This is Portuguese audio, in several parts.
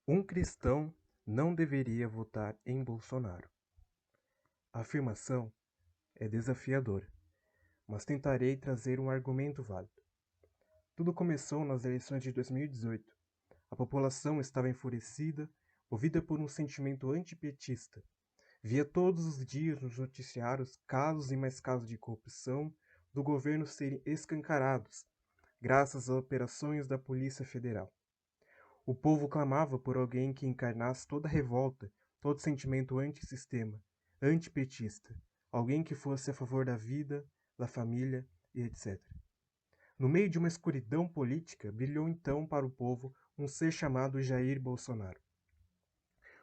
Um cristão não deveria votar em Bolsonaro. A afirmação é desafiadora, mas tentarei trazer um argumento válido. Tudo começou nas eleições de 2018. A população estava enfurecida, movida por um sentimento antipetista. Via todos os dias nos noticiários casos e mais casos de corrupção do governo serem escancarados, graças às operações da Polícia Federal. O povo clamava por alguém que encarnasse toda a revolta, todo sentimento antissistema, antipetista, alguém que fosse a favor da vida, da família e etc. No meio de uma escuridão política, brilhou então para o povo um ser chamado Jair Bolsonaro.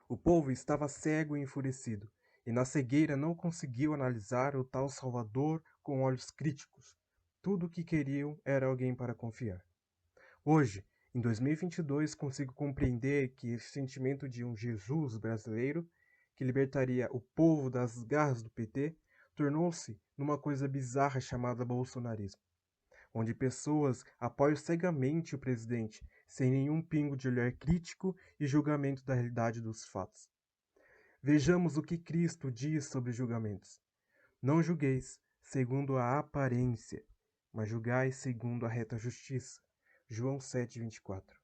O povo estava cego e enfurecido, e na cegueira não conseguiu analisar o tal Salvador com olhos críticos. Tudo o que queriam era alguém para confiar. Hoje, em 2022, consigo compreender que esse sentimento de um Jesus brasileiro, que libertaria o povo das garras do PT, tornou-se numa coisa bizarra chamada bolsonarismo, onde pessoas apoiam cegamente o presidente, sem nenhum pingo de olhar crítico e julgamento da realidade dos fatos. Vejamos o que Cristo diz sobre julgamentos. Não julgueis segundo a aparência, mas julgai segundo a reta justiça. João 7:24.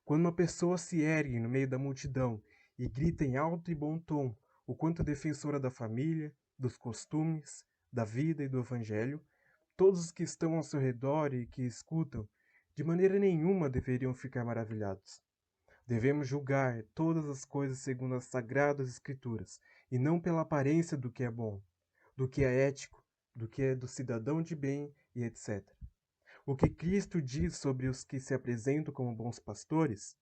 Quando uma pessoa se ergue no meio da multidão e grita em alto e bom tom o quanto é defensora da família, dos costumes, da vida e do evangelho, todos os que estão ao seu redor e que escutam, de maneira nenhuma deveriam ficar maravilhados. Devemos julgar todas as coisas segundo as sagradas escrituras, e não pela aparência do que é bom, do que é ético, do que é do cidadão de bem e etc. O que Cristo diz sobre os que se apresentam como bons pastores?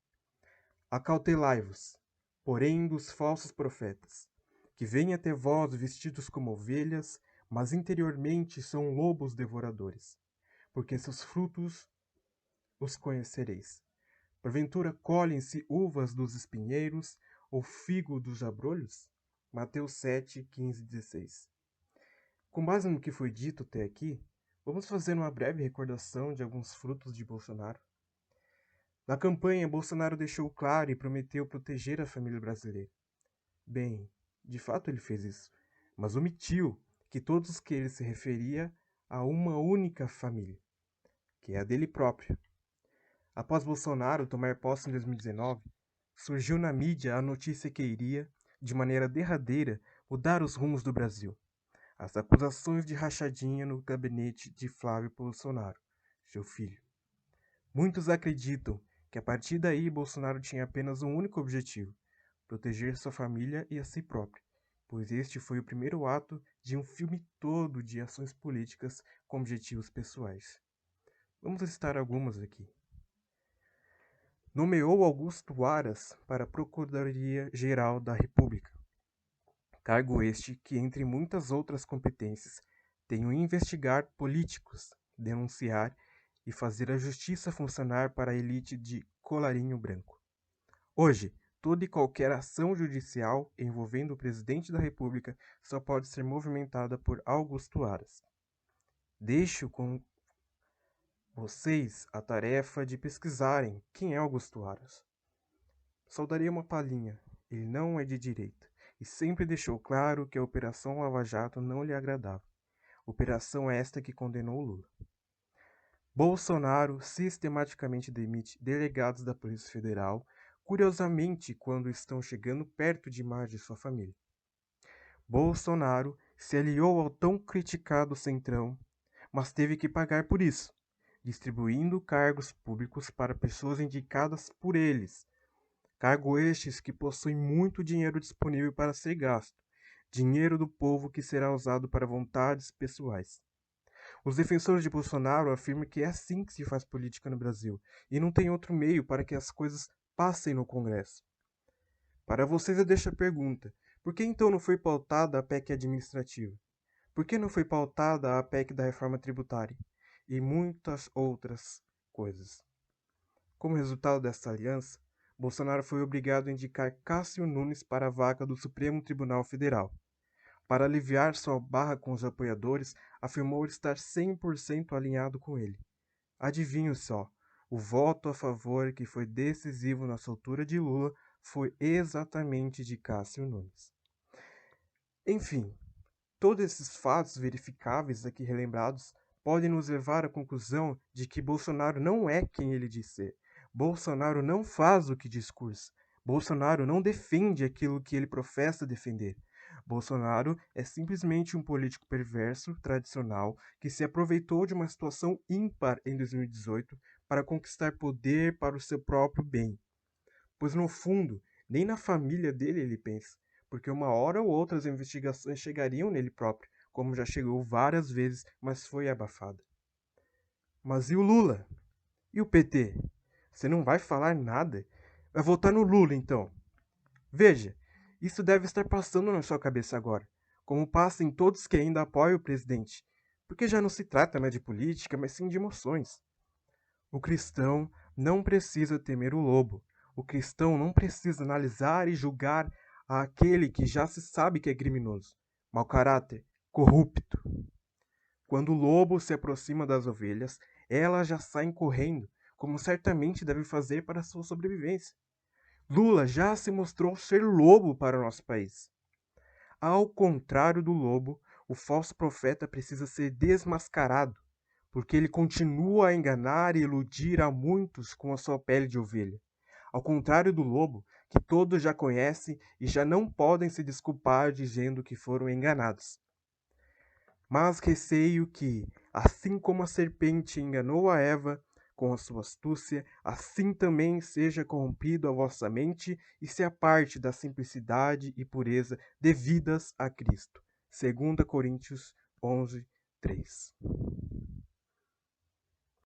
Acautelai-vos, porém, dos falsos profetas, que vêm até vós vestidos como ovelhas, mas interiormente são lobos devoradores. Porque seus frutos os conhecereis. Porventura colhem-se uvas dos espinheiros, ou figo dos abrolhos? Mateus 7, 15 e 16. Com base no que foi dito até aqui, vamos fazer uma breve recordação de alguns frutos de Bolsonaro. Na campanha, Bolsonaro deixou claro e prometeu proteger a família brasileira. Bem, de fato ele fez isso, mas omitiu que todos os que ele se referia a uma única família, que é a dele próprio. Após Bolsonaro tomar posse em 2019, surgiu na mídia a notícia que iria, de maneira derradeira, mudar os rumos do Brasil. As acusações de rachadinha no gabinete de Flávio Bolsonaro, seu filho. Muitos acreditam que a partir daí Bolsonaro tinha apenas um único objetivo: proteger sua família e a si próprio, pois este foi o primeiro ato de um filme todo de ações políticas com objetivos pessoais. Vamos listar algumas aqui. Nomeou Augusto Aras para a Procuradoria-Geral da República, cargo este que, entre muitas outras competências, tem o investigar políticos, denunciar e fazer a justiça funcionar para a elite de colarinho branco. Hoje, toda e qualquer ação judicial envolvendo o presidente da República só pode ser movimentada por Augusto Aras. Deixo com vocês a tarefa de pesquisarem quem é Augusto Aras. Só daria uma palhinha: ele não é de direita e sempre deixou claro que a Operação Lava Jato não lhe agradava. Operação esta que condenou Lula. Bolsonaro sistematicamente demite delegados da Polícia Federal, curiosamente quando estão chegando perto demais de sua família. Bolsonaro se aliou ao tão criticado Centrão, mas teve que pagar por isso, distribuindo cargos públicos para pessoas indicadas por eles. Cargo estes que possuem muito dinheiro disponível para ser gasto, dinheiro do povo que será usado para vontades pessoais. Os defensores de Bolsonaro afirmam que é assim que se faz política no Brasil, e não tem outro meio para que as coisas passem no Congresso. Para vocês eu deixo a pergunta: por que então não foi pautada a PEC administrativa? Por que não foi pautada a PEC da reforma tributária? E muitas outras coisas. Como resultado dessa aliança, Bolsonaro foi obrigado a indicar Cássio Nunes para a vaga do Supremo Tribunal Federal. Para aliviar sua barra com os apoiadores, afirmou estar 100% alinhado com ele. Adivinhe só, O voto a favor que foi decisivo na soltura de Lula foi exatamente de Cássio Nunes. Enfim, todos esses fatos verificáveis aqui relembrados podem nos levar à conclusão de que Bolsonaro não é quem ele diz ser. Bolsonaro não faz o que discursa. Bolsonaro não defende aquilo que ele professa defender. Bolsonaro é simplesmente um político perverso, tradicional, que se aproveitou de uma situação ímpar em 2018 para conquistar poder para o seu próprio bem. Pois no fundo, nem na família dele ele pensa, porque uma hora ou outra as investigações chegariam nele próprio, como já chegou várias vezes, mas foi abafada. Mas e o Lula? E o PT? Você não vai falar nada? Vai votar no Lula então? Veja, isso deve estar passando na sua cabeça agora, como passa em todos que ainda apoiam o presidente, porque já não se trata mais de política, mas sim de emoções. O cristão não precisa temer o lobo. O cristão não precisa analisar e julgar aquele que já se sabe que é criminoso, mau caráter, corrupto. Quando o lobo se aproxima das ovelhas, elas já saem correndo, como certamente deve fazer para sua sobrevivência. Lula já se mostrou ser lobo para o nosso país. Ao contrário do lobo, o falso profeta precisa ser desmascarado, porque ele continua a enganar e iludir a muitos com a sua pele de ovelha. Ao contrário do lobo, que todos já conhecem e já não podem se desculpar dizendo que foram enganados. Mas receio que, assim como a serpente enganou a Eva com a sua astúcia, assim também seja corrompido a vossa mente e se aparte da simplicidade e pureza devidas a Cristo. 2 Coríntios 11, 3.